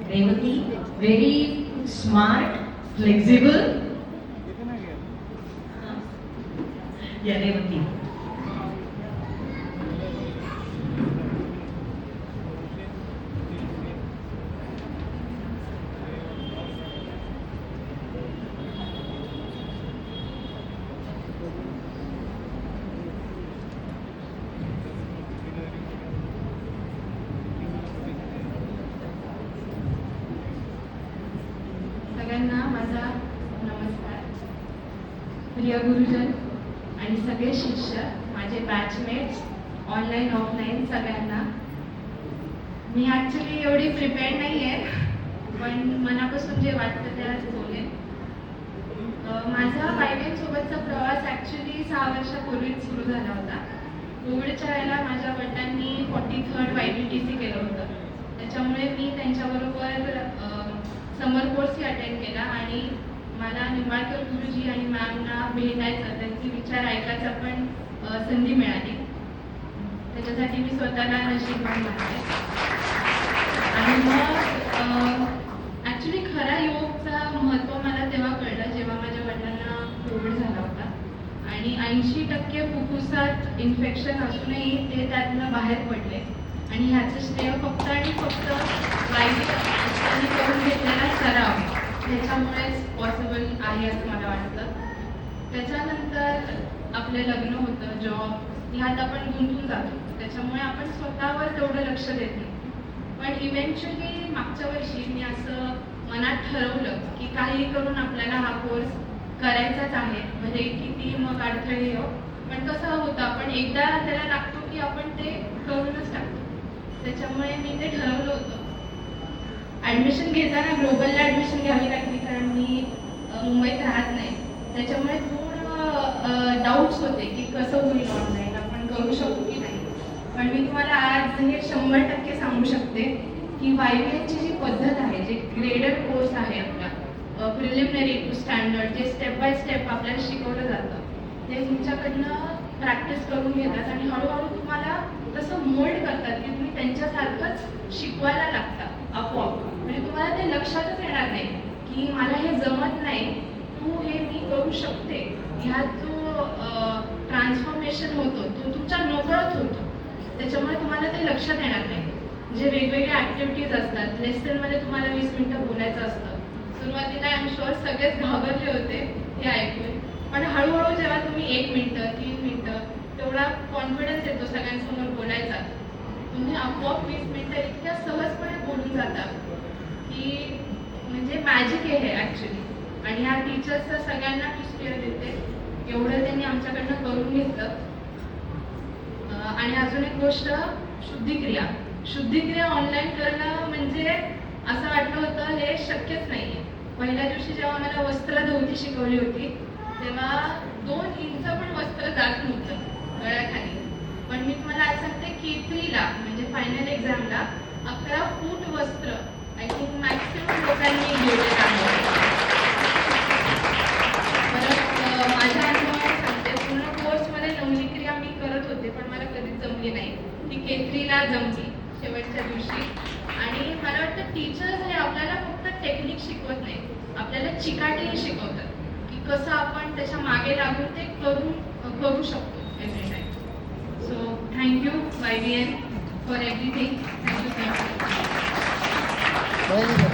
Revati, very smart, flexible. Yeah, Revati. सगळ्यांना माझा नमस्कार. प्रिय गुरुजन आणि सगळे शिष्य, माझे बॅचमेट्स, ऑनलाईन ऑफलाईन सगळ्यांना, मी ॲक्च्युली एवढी प्रिपेअर्ड नाही आहे, पण मनापासून जे वाटतं ते आज बोलेन. माझा YBN सोबतचा प्रवास ॲक्च्युली 6 वर्षापूर्वीच सुरू झाला होता. कोविडच्या वेळेला माझ्या वडिलांनी 43rd YBTC केलं होतं. त्याच्यामुळे मी त्यांच्याबरोबर समर कोर्सही अटेंड केला आणि मला निंबाळकर गुरुजी आणि मॅमना भेटायचं, त्यांचे विचार ऐकायचा पण संधी मिळाली. त्याच्यासाठी मी स्वतःला नशीबवान मानते. आणि मग ॲक्च्युली खरा योगचा महत्त्व मला तेव्हा कळलं जेव्हा माझ्या वडिलांना कोविड झाला होता आणि 80% फुफ्फुसात इन्फेक्शन असूनही ते त्यातनं बाहेर पडले. आणि ह्याचं श्रेय फक्त आणि फक्त YBN करून घेतलेला सराव ह्याच्यामुळेच पॉसिबल आहे असं मला वाटतं. त्याच्यानंतर आपलं लग्न होतं, जॉब ह्यात आपण गुंतून जातो, त्याच्यामुळे आपण स्वतःवर तेवढं लक्ष देत नाही. पण इव्हेंच्युअली मागच्या वर्षी मी असं मनात ठरवलं की काही करून आपल्याला हा कोर्स करायचाच आहे, म्हणजे किती मग अडथळे येऊ, पण कसं होतं आपण एकदा त्याला लागतो की आपण ते करूनच टाकतो. त्याच्यामुळे मी ते ठरवलं होतं. ॲडमिशन घेताना ग्लोबलला ॲडमिशन घ्यावी लागली, कारण मी मुंबईत राहत नाही. त्याच्यामुळे थोडं डाऊट्स होते की कसं होईल, ऑनलाईन आपण करू शकू की नाही. पण मी तुम्हाला आज हे 100% सांगू शकते की YBNची जी पद्धत आहे, जे ग्रेडेड कोर्स आहे आपला, प्रिलिमिनरी टू स्टँडर्ड, जे स्टेप बाय स्टेप आपल्याला शिकवलं जातं, ते तुमच्याकडनं प्रॅक्टिस करून घेतात आणि हळूहळू तुम्हाला तसं मोल्ड करतात की तुम्ही त्यांच्यासारखंच शिकवायला लागता आपोआप. म्हणजे तुम्हाला ते लक्षातच येणार नाही की मला हे जमत नाही, तू हे मी करू शकते. ह्यात जो ट्रान्सफॉर्मेशन होतो तो तुमच्या नकळत होतो. त्याच्यामुळे तुम्हाला ते लक्षात येणार नाही. जे वेगवेगळे ॲक्टिव्हिटीज असतात, लेसनमध्ये तुम्हाला 20 मिनिटं बोलायचं असतं. सुरुवातीला आय एम शुअर सगळेच घाबरले होते हे ऐकून, पण हळूहळू जेव्हा तुम्ही 1 मिनिटं 3 मिनिटं तेवढा कॉन्फिडन्स येतो सगळ्यांसमोर बोलायचा, तुम्ही आपोआप 20 मिनिटं इतक्या सहजपणे बोलून जाता की म्हणजे मॅजिक आहे हे ॲक्च्युली. आणि ह्या टीचर्सचं सगळ्यांना मी श्रेय देते, एवढं त्यांनी आमच्याकडनं करून घेतलं. आणि अजून एक गोष्ट, शुद्धिक्रिया ऑनलाईन करणं म्हणजे असं वाटलं होतं हे शक्यच नाही आहे. पहिल्या दिवशी जेव्हा मला वस्त्र धोती शिकवली होती तेव्हा 2 इंच पण वस्त्र जात नव्हतं गळ्याखाली. पण मी तुम्हाला आज सांगते K3ला म्हणजे फायनल एक्झामला 11 फूट वस्त्र आय थिंक मॅक्सिमम लोकांनी घेतलेलं आहे. परत माझ्या अनुभवाने सांगते, पूर्ण कोर्समध्ये नवनीक्रिया मी करत होते पण मला कधीच जमली नाही. ती K3ला जमली शेवटच्या दिवशी. आणि मला वाटतं टीचर्स हे आपल्याला फक्त टेक्निक शिकवत नाही, आपल्याला चिकाटीही शिकवतात की कसं आपण त्याच्या मागे लागून ते करू शकतो every time. So thank you YBN for everything. Thank you so much.